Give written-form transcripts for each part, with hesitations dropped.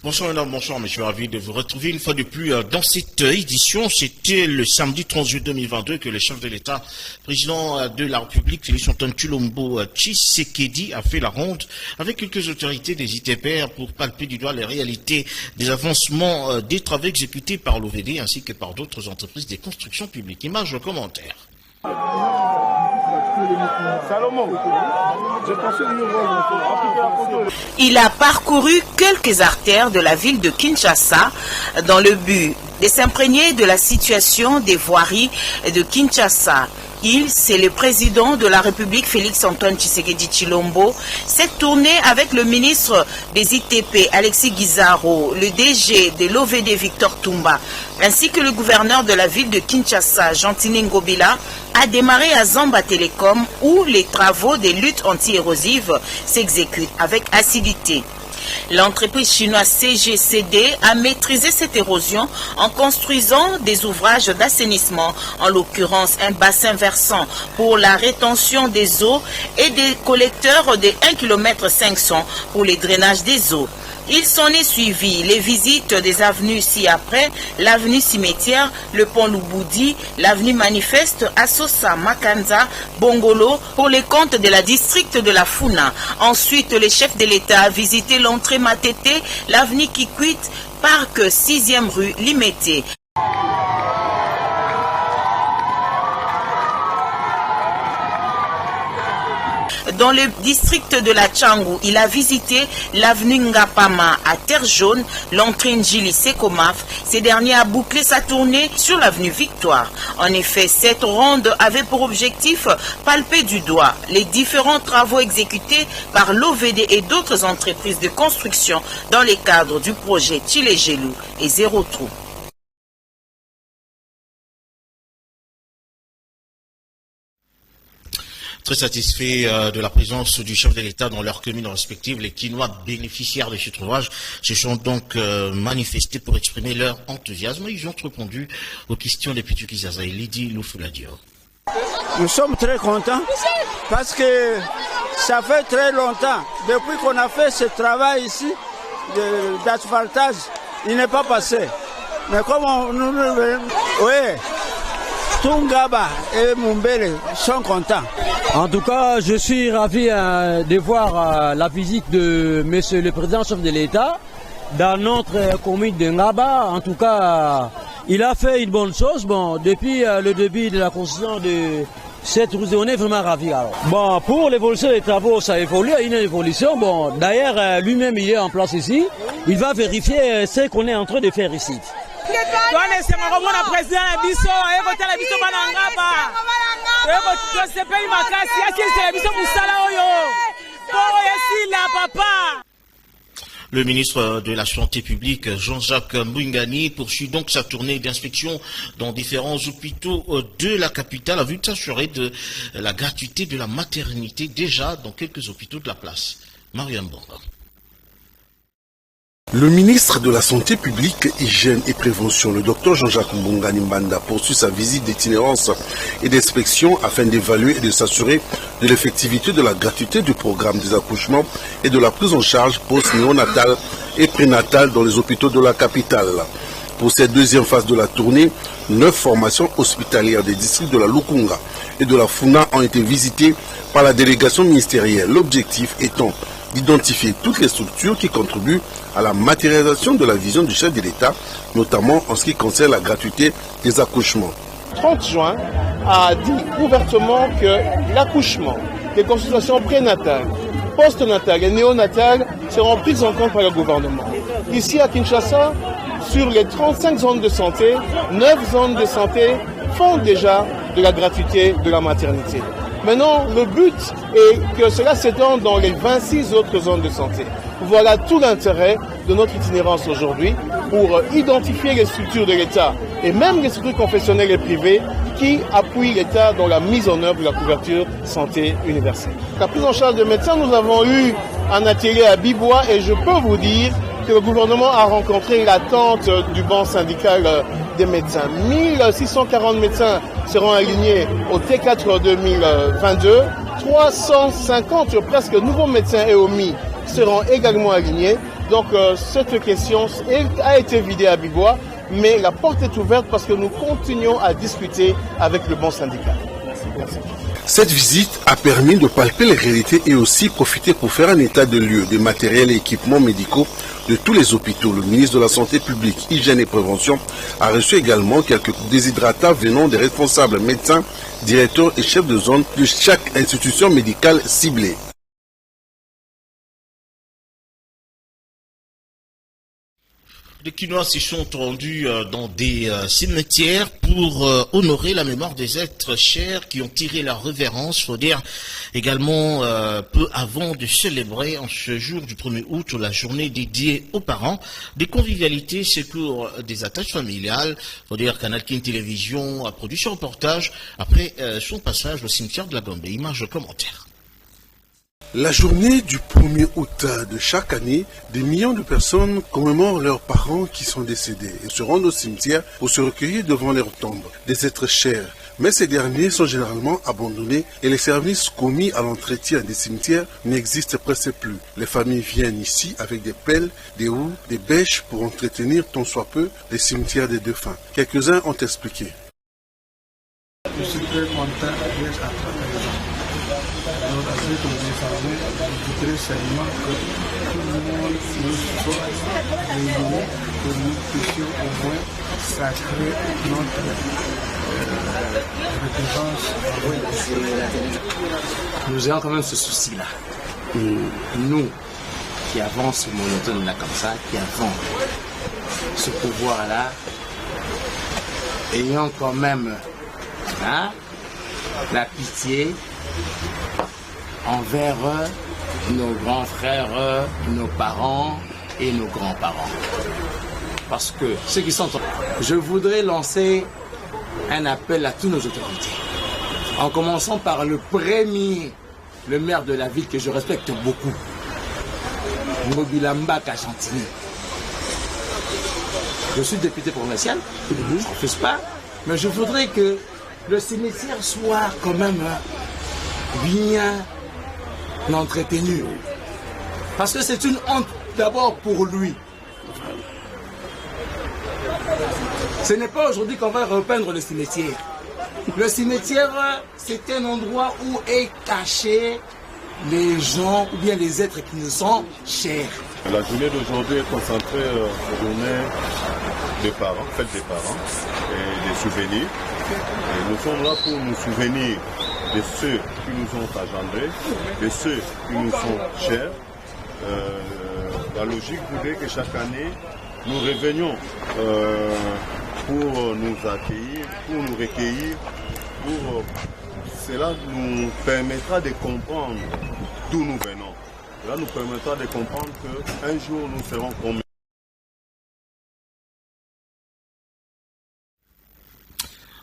Bonsoir madame, bonsoir monsieur, ravi de vous retrouver une fois de plus dans cette édition. C'était le samedi 30 juillet 2022 que le chef de l'État, président de la République, Félix Antoine Tshilombo Tshisekedi, a fait la ronde avec quelques autorités des ITPR pour palper du doigt les réalités des avancements des travaux exécutés par l'OVD ainsi que par d'autres entreprises des constructions publiques. Images, commentaires. Il a parcouru quelques artères de la ville de Kinshasa dans le but de s'imprégner de la situation des voiries de Kinshasa. C'est le président de la République, Félix Antoine Tshisekedi Tshilombo, s'est tourné avec le ministre des ITP, Alexis Guizaro, le DG de l'OVD, Victor Toumba, ainsi que le gouverneur de la ville de Kinshasa, Gentini Ngobila, a démarré à Zamba Telecom où les travaux des luttes anti-érosives s'exécutent avec assiduité. L'entreprise chinoise CGCD a maîtrisé cette érosion en construisant des ouvrages d'assainissement, en l'occurrence un bassin versant pour la rétention des eaux et des collecteurs de 1,5 km pour les drainages des eaux. Il s'en est suivi les visites des avenues ci-après, l'avenue Cimetière, le pont Luboudi, l'avenue Manifeste, Assosa, Makanza, Bongolo, pour les comptes de la district de la Funa. Ensuite, le chef de l'État a visité l'entrée Matete, l'avenue Kikwit, parc 6e rue Limete. Dans le district de la Tchangou, il a visité l'avenue Ngapama à Terre Jaune, l'entrée Njili Sekomaf. Ce dernier a bouclé sa tournée sur l'avenue Victoire. En effet, cette ronde avait pour objectif palper du doigt les différents travaux exécutés par l'OVD et d'autres entreprises de construction dans le cadre du projet Tshilé-Gelou et Zéro Trou. Très satisfait de la présence du chef de l'État dans leurs communes respectives, les Kinois bénéficiaires de ce ouvrage se sont donc manifestés pour exprimer leur enthousiasme. Ils ont répondu aux questions des Pitu Kizaza et Lydie Loufuladio. Nous sommes très contents parce que ça fait très longtemps, depuis qu'on a fait ce travail ici d'asphaltage, il n'est pas passé. Mais comme oui, Tungaba et Mumbele sont contents. En tout cas, je suis ravi de voir la visite de Monsieur le Président chef de l'État dans notre commune de Ngaba. En tout cas, il a fait une bonne chose. Bon, depuis le début de la construction de cette route, on est vraiment ravis. Bon, pour l'évolution des travaux, ça évolue, il y a une évolution. Bon, d'ailleurs, lui-même, il est en place ici. Il va vérifier ce qu'on est en train de faire ici. Le ministre de la Santé publique, Jean-Jacques Mbungani, poursuit donc sa tournée d'inspection dans différents hôpitaux de la capitale à vue de s'assurer de la gratuité de la maternité déjà dans quelques hôpitaux de la place. Mariam Bonga. Le ministre de la Santé publique, Hygiène et Prévention, le docteur Jean-Jacques Mbungani Mbanda, poursuit sa visite d'itinérance et d'inspection afin d'évaluer et de s'assurer de l'effectivité de la gratuité du programme des accouchements et de la prise en charge post-néonatale et prénatale dans les hôpitaux de la capitale. Pour cette deuxième phase de la tournée, 9 formations hospitalières des districts de la Lukunga et de la Funa ont été visitées par la délégation ministérielle. L'objectif étant d'identifier toutes les structures qui contribuent à la matérialisation de la vision du chef de l'État, notamment en ce qui concerne la gratuité des accouchements. 30 juin a dit ouvertement que l'accouchement, les consultations prénatales, postnatales et néonatales seront prises en compte par le gouvernement. Ici à Kinshasa, sur les 35 zones de santé, 9 zones de santé font déjà de la gratuité de la maternité. Maintenant, le but est que cela s'étende dans les 26 autres zones de santé. Voilà tout l'intérêt de notre itinérance aujourd'hui pour identifier les structures de l'État et même les structures confessionnelles et privées qui appuient l'État dans la mise en œuvre de la couverture santé universelle. La prise en charge des médecins, nous avons eu un atelier à Bibois et je peux vous dire que le gouvernement a rencontré l'attente du banc syndical des médecins. 1640 médecins seront alignés au T4 2022. 350 presque nouveaux médecins EOMI seront également alignés. Donc cette question a été vidée à Bibois, mais la porte est ouverte parce que nous continuons à discuter avec le bon syndicat. Merci. Cette visite a permis de palper les réalités et aussi profiter pour faire un état de lieu des matériels et équipements médicaux de tous les hôpitaux. Le ministre de la Santé publique, Hygiène et Prévention a reçu également quelques déshydratants venant des responsables médecins, directeurs et chefs de zone de chaque institution médicale ciblée. Les Quinois se sont rendus dans des cimetières pour honorer la mémoire des êtres chers qui ont tiré leur révérence. Il faut dire également peu avant de célébrer en ce jour du 1er août la journée dédiée aux parents, des convivialités, secours des attaches familiales. Il faut dire Canal King Télévision a produit ce reportage après son passage au cimetière de la Gombe. Images commentaires. La journée du 1er août de chaque année, des millions de personnes commémorent leurs parents qui sont décédés et se rendent au cimetière pour se recueillir devant leurs tombes, des êtres chers. Mais ces derniers sont généralement abandonnés et les services commis à l'entretien des cimetières n'existent presque plus. Les familles viennent ici avec des pelles, des houes, des bêches pour entretenir tant soit peu les cimetières des défunts. Quelques-uns ont expliqué. Je suis très content d'être à travers. Alors, à ce que vous savez, je voudrais seulement que tout le monde nous soit réunis, que nous puissions au moins sacrer notre référence. Nous avons quand même ce souci-là. Nous, qui avons ce monotone-là comme ça, qui avons ce pouvoir-là, ayant quand même la pitié envers nos grands frères, nos parents et nos grands-parents. Parce que ceux qui sont... Je voudrais lancer un appel à toutes nos autorités. En commençant par le premier, le maire de la ville que je respecte beaucoup, Mobilamba Kachantini. Je suis député provincial, je ne refuse pas, mais je voudrais que le cimetière soit quand même bien entretenu. Parce que c'est une honte d'abord pour lui. Ce n'est pas aujourd'hui qu'on va repeindre le cimetière. Le cimetière, c'est un endroit où est caché les gens ou bien les êtres qui nous sont chers. La journée d'aujourd'hui est concentrée sur journée des parents, fête des parents et des souvenirs. Et nous sommes là pour nous souvenir de ceux qui nous ont engendrés, de ceux qui nous sont chers. La logique voudrait que chaque année, nous revenions pour nous accueillir, pour nous recueillir. Cela nous permettra de comprendre d'où nous venons. Cela nous permettra de comprendre qu'un jour nous serons comme.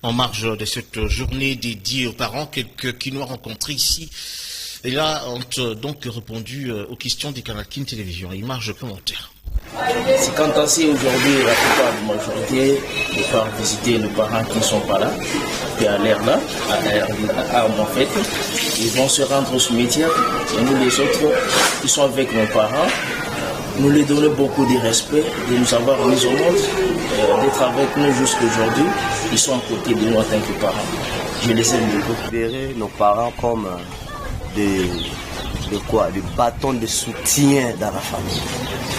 En marge de cette journée dédiée aux parents, quelques Quinois rencontrés ici et là ont donc répondu aux questions des Canal King Télévision. Images commentaires. C'est quand ainsi aujourd'hui, la plupart de la majorité de part visiter nos parents qui ne sont pas là, qui à l'air là, en fait, ils vont se rendre au cimetière et nous les autres qui sont avec nos parents, nous les donnons beaucoup de respect, de nous avoir mis au monde, d'être avec nous jusqu'à aujourd'hui. Ils sont à côté de nous en tant que parents. Je les aime beaucoup. Considérer nos parents comme des bâtons de soutien dans la famille.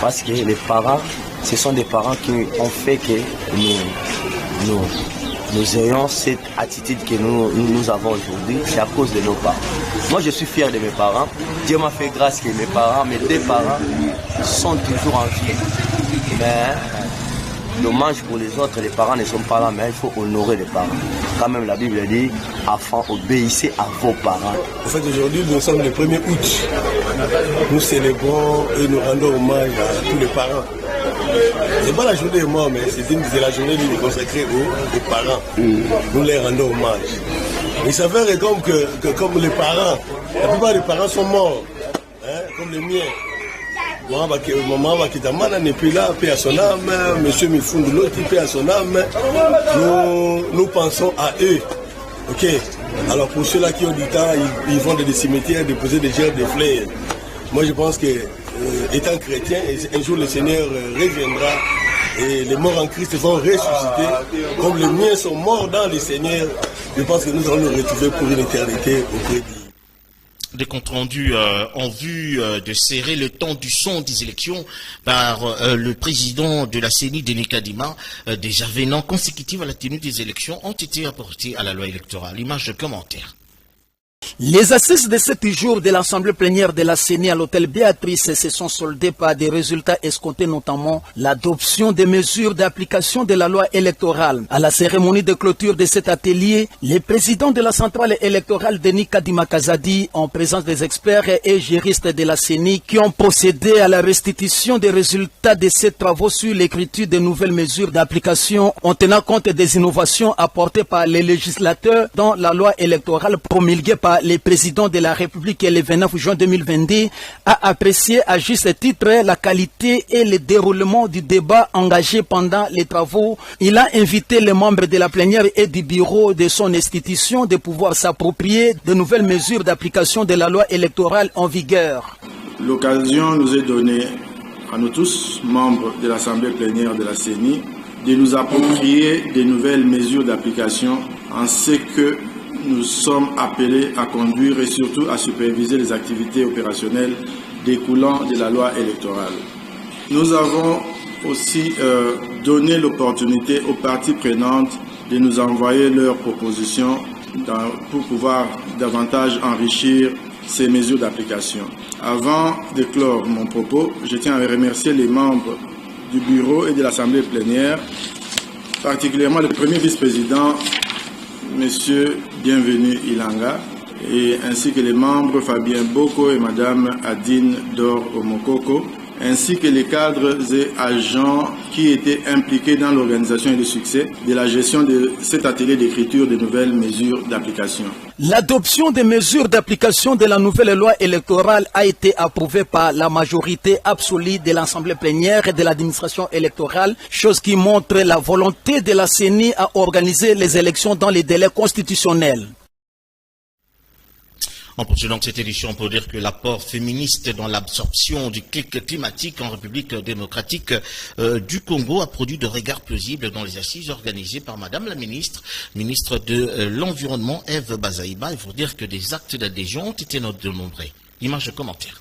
Parce que les parents, ce sont des parents qui ont fait que nous ayons cette attitude que nous avons aujourd'hui. C'est à cause de nos parents. Moi, je suis fier de mes parents. Dieu m'a fait grâce que mes parents, mes deux parents, sont toujours en vie. Mais dommage pour les autres, les parents ne sont pas là, mais il faut honorer les parents. Quand même, la Bible dit, enfants, obéissez à vos parents. En fait, aujourd'hui, nous sommes le 1er août. Nous célébrons et nous rendons hommage à tous les parents. C'est pas la journée des morts, mais c'est la journée consacrée aux parents. Nous les rendons hommage. Il s'avère donc que comme les parents, la plupart des parents sont morts, comme les miens. Maman Wakitamana n'est plus là, paix à son âme, monsieur Mifundu l'autre, paix à son âme. Nous pensons à eux. Ok. Alors pour ceux-là qui ont du temps, ils vont dans des cimetières déposer des gerbes, des fleurs. Moi je pense que étant chrétien, et un jour le Seigneur reviendra et les morts en Christ vont ressusciter. Comme les miens sont morts dans le Seigneur, je pense que nous allons nous retrouver pour une éternité auprès de lui. Des comptes rendus en vue de serrer le temps du son des élections par le président de la CENI, Denis Kadima. Des avenants consécutifs à la tenue des élections ont été apportés à la loi électorale. Image de commentaire. Les assises de 7 jours de l'Assemblée plénière de la CENI à l'hôtel Béatrice se sont soldées par des résultats escomptés, notamment l'adoption des mesures d'application de la loi électorale. À la cérémonie de clôture de cet atelier, le président de la centrale électorale, Denis Kadima Kazadi, en présence des experts et juristes de la CENI qui ont procédé à la restitution des résultats de ces travaux sur l'écriture de nouvelles mesures d'application en tenant compte des innovations apportées par les législateurs dans la loi électorale promulguée par le président de la République le 29 juin 2022 a apprécié à juste titre la qualité et le déroulement du débat engagé pendant les travaux. Il a invité les membres de la plénière et du bureau de son institution de pouvoir s'approprier de nouvelles mesures d'application de la loi électorale en vigueur. L'occasion nous est donnée à nous tous, membres de l'Assemblée plénière de la CENI, de nous approprier des nouvelles mesures d'application en ce que nous sommes appelés à conduire et surtout à superviser les activités opérationnelles découlant de la loi électorale. Nous avons aussi donné l'opportunité aux parties prenantes de nous envoyer leurs propositions pour pouvoir davantage enrichir ces mesures d'application. Avant de clore mon propos, je tiens à remercier les membres du bureau et de l'Assemblée plénière, particulièrement le premier vice-président, Monsieur Bienvenu Ilanga, et ainsi que les membres Fabien Boko et Madame Adine Dor Omokoko, ainsi que les cadres et agents qui étaient impliqués dans l'organisation et le succès de la gestion de cet atelier d'écriture de nouvelles mesures d'application. L'adoption des mesures d'application de la nouvelle loi électorale a été approuvée par la majorité absolue de l'Assemblée plénière et de l'administration électorale, chose qui montre la volonté de la CENI à organiser les élections dans les délais constitutionnels. En poursuivant cette édition, on peut dire que l'apport féministe dans l'absorption du clic climatique en République démocratique du Congo a produit de regards plausibles dans les assises organisées par Madame la ministre de l'Environnement, Eve Bazaïba. Il faut dire que des actes d'adhésion ont été dénombrés. Image de commentaire.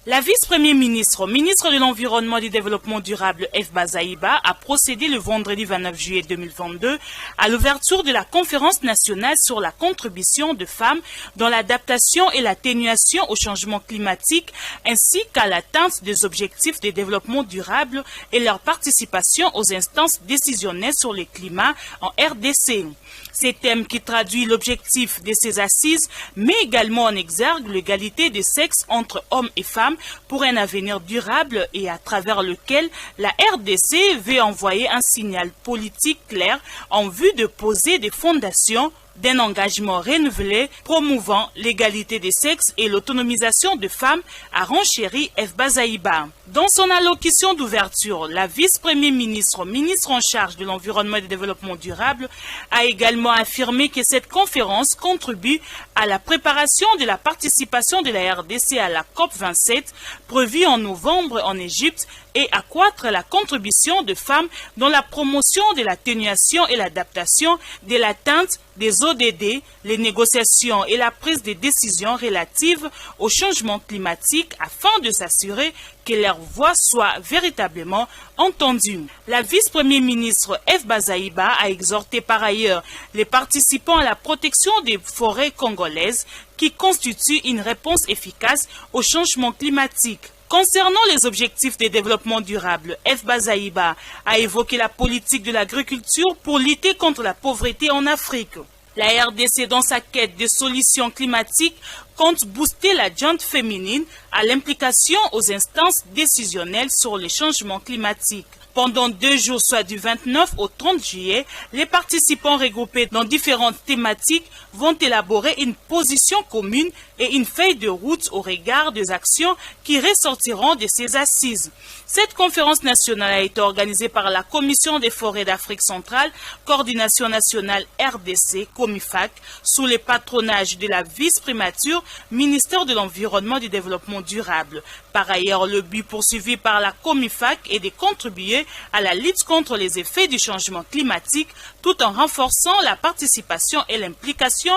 La vice-premier ministre, ministre de l'Environnement et du Développement durable, Eve Bazaïba, a procédé le vendredi 29 juillet 2022 à l'ouverture de la conférence nationale sur la contribution de femmes dans l'adaptation et l'atténuation au changement climatique, ainsi qu'à l'atteinte des objectifs de développement durable et leur participation aux instances décisionnelles sur le climat en RDC. Ces thèmes qui traduisent l'objectif de ces assises, mais également en exergue l'égalité des sexes entre hommes et femmes pour un avenir durable et à travers lequel la RDC veut envoyer un signal politique clair en vue de poser des fondations d'un engagement renouvelé promouvant l'égalité des sexes et l'autonomisation de femmes, a renchéri Eve Bazaïba. Dans son allocution d'ouverture, la vice-premier ministre, ministre en charge de l'environnement et du développement durable, a également affirmé que cette conférence contribue à la préparation de la participation de la RDC à la COP27 prévue en novembre en Égypte et accroître la contribution de femmes dans la promotion de l'atténuation et l'adaptation de l'atteinte des ODD, les négociations et la prise de décisions relatives au changement climatique afin de s'assurer que leur voix soit véritablement entendue. La vice-premier ministre Eve Bazaïba a exhorté par ailleurs les participants à la protection des forêts congolaises qui constituent une réponse efficace au changement climatique. Concernant les objectifs de développement durable, Eve Bazaïba a évoqué la politique de l'agriculture pour lutter contre la pauvreté en Afrique. La RDC, dans sa quête de solutions climatiques, compte booster la gente féminine à l'implication aux instances décisionnelles sur les changements climatiques. Pendant 2 jours, soit du 29 au 30 juillet, les participants regroupés dans différentes thématiques vont élaborer une position commune et une feuille de route au regard des actions qui ressortiront de ces assises. Cette conférence nationale a été organisée par la Commission des forêts d'Afrique centrale, Coordination nationale RDC, COMIFAC, sous le patronage de la vice-primature, ministère de l'Environnement et du Développement durable. Par ailleurs, le but poursuivi par la COMIFAC est de contribuer à la lutte contre les effets du changement climatique tout en renforçant la participation et l'implication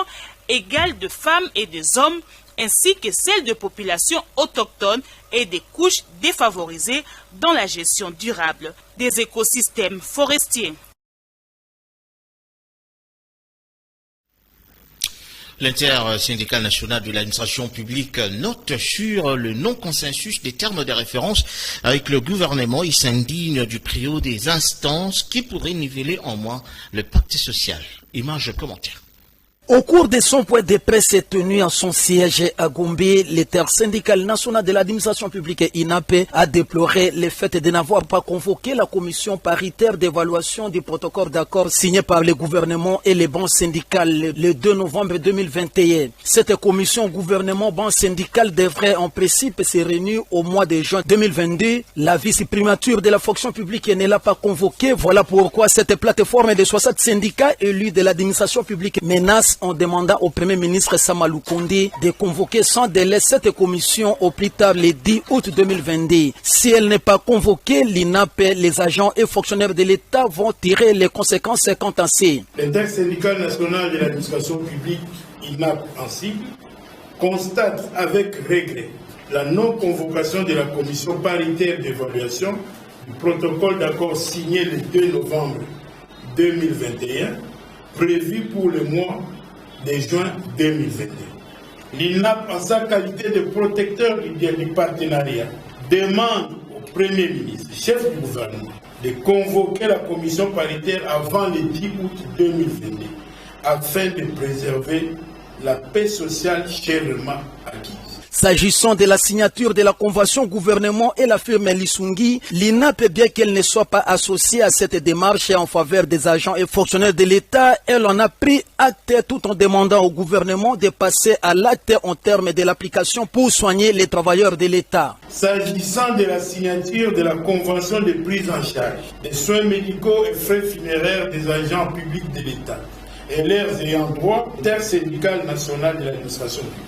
égale de femmes et des hommes ainsi que celle de populations autochtones et des couches défavorisées dans la gestion durable des écosystèmes forestiers. L'inter-syndical national de l'administration publique note sur le non-consensus des termes de référence avec le gouvernement. Il s'indigne du trio des instances qui pourraient niveler en moins le pacte social. Image commentaire. Au cours de son point de presse tenu en son siège à Gombe, l'inter-syndical national de l'administration publique INAP a déploré le fait de n'avoir pas convoqué la commission paritaire d'évaluation du protocole d'accord signé par le gouvernement et les banques syndicales le 2 novembre 2021. Cette commission gouvernement-banque syndicale devrait en principe se réunir au mois de juin 2022. La vice-primature de la fonction publique ne l'a pas convoquée. Voilà pourquoi cette plateforme de 60 syndicats élus de l'administration publique menace en demandant au Premier ministre Samalou Kondé de convoquer sans délai cette commission au plus tard le 10 août 2022. Si elle n'est pas convoquée, l'INAP, les agents et fonctionnaires de l'État vont tirer les conséquences contentieuses. L'inter-syndical national de l'administration publique, INAP ainsi, constate avec regret la non-convocation de la commission paritaire d'évaluation du protocole d'accord signé le 2 novembre 2021, prévu pour le mois de juin 2022. L'INAP, en sa qualité de protecteur du partenariat, demande au Premier ministre, chef du gouvernement, de convoquer la commission paritaire avant le 10 août 2022, afin de préserver la paix sociale chèrement acquise. S'agissant de la signature de la convention gouvernement et la firme Lisungi, l'INAP, bien qu'elle ne soit pas associée à cette démarche en faveur des agents et fonctionnaires de l'État, elle en a pris acte tout en demandant au gouvernement de passer à l'acte en termes de l'application pour soigner les travailleurs de l'État. S'agissant de la signature de la convention de prise en charge des soins médicaux et frais funéraires des agents publics de l'État et leurs ayants droit, l'inter-syndical national de l'administration publique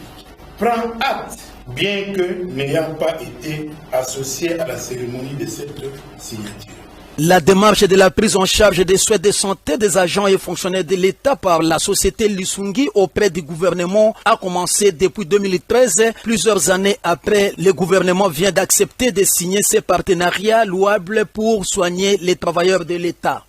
prend acte, bien que n'ayant pas été associé à la cérémonie de cette signature. La démarche de la prise en charge des soins de santé des agents et fonctionnaires de l'État par la société Lisungi auprès du gouvernement a commencé depuis 2013. Plusieurs années après, le gouvernement vient d'accepter de signer ces partenariats louables pour soigner les travailleurs de l'État.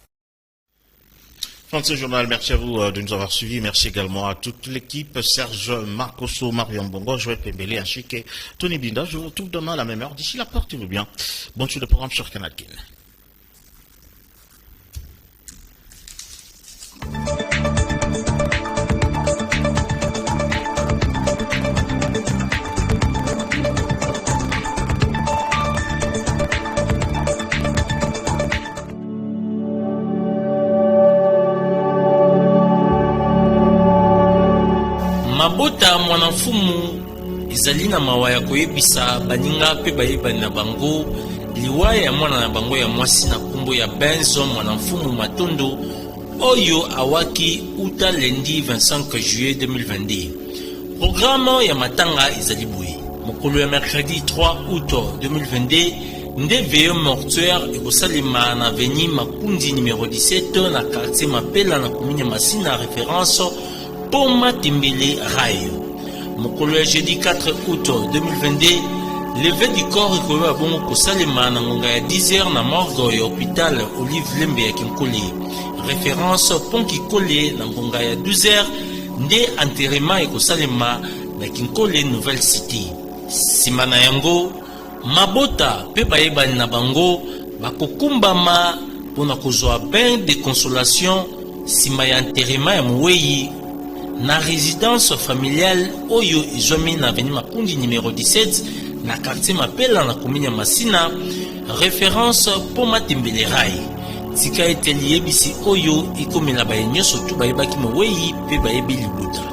Ce journal, merci à vous de nous avoir suivis. Merci également à toute l'équipe, Serge Marcoso, Marion Bongo, Joël Pembele, ainsi que Tony Binda. Je vous retrouve demain à la même heure. D'ici là, portez-vous bien. Bonne suite de programme sur Canal Kin. Mabota mwanamfumu izali na mawa ya koyebisa baninga pe bayebani na bango liwa ya mwana na bango ya mwasi na kumbo ya Benzo mwanamfumu Matondo oyo awaki uta lundi 25 juillet 2022. Programme ya matanga izali boye mokolo ya mercredi 3 août 2022 nde veillée mortuaire ekosalema na avenue Makundi numéro 17 na quartier Mapela na commune Masina référence Poma Timbele Rayo. Mokolo ya jeudi 4 août 2022, levé du corps ekoyo abongo kosalema na ngonga ya 10h na morgue ya hôpital Olive Lembe ya Kinkole. Référence Pont Kikole na ngonga ya 12h nde enterrement ekosalema na Kinkole Nouvelle City. Sima na yango, mabota pe bayebani na bango bakokumbama pona kozwa bain de consolation sima ya enterrement ya Mweyi na résidence familiale oyo izwami na avenue Makundi numéro 17 na quartier Mapela na commune Masina référence Poma Timbele Rai. Tika ete liyebisi oyo ikomela baye nyonso tu bayebaki Mweyi pe bayebi libuta.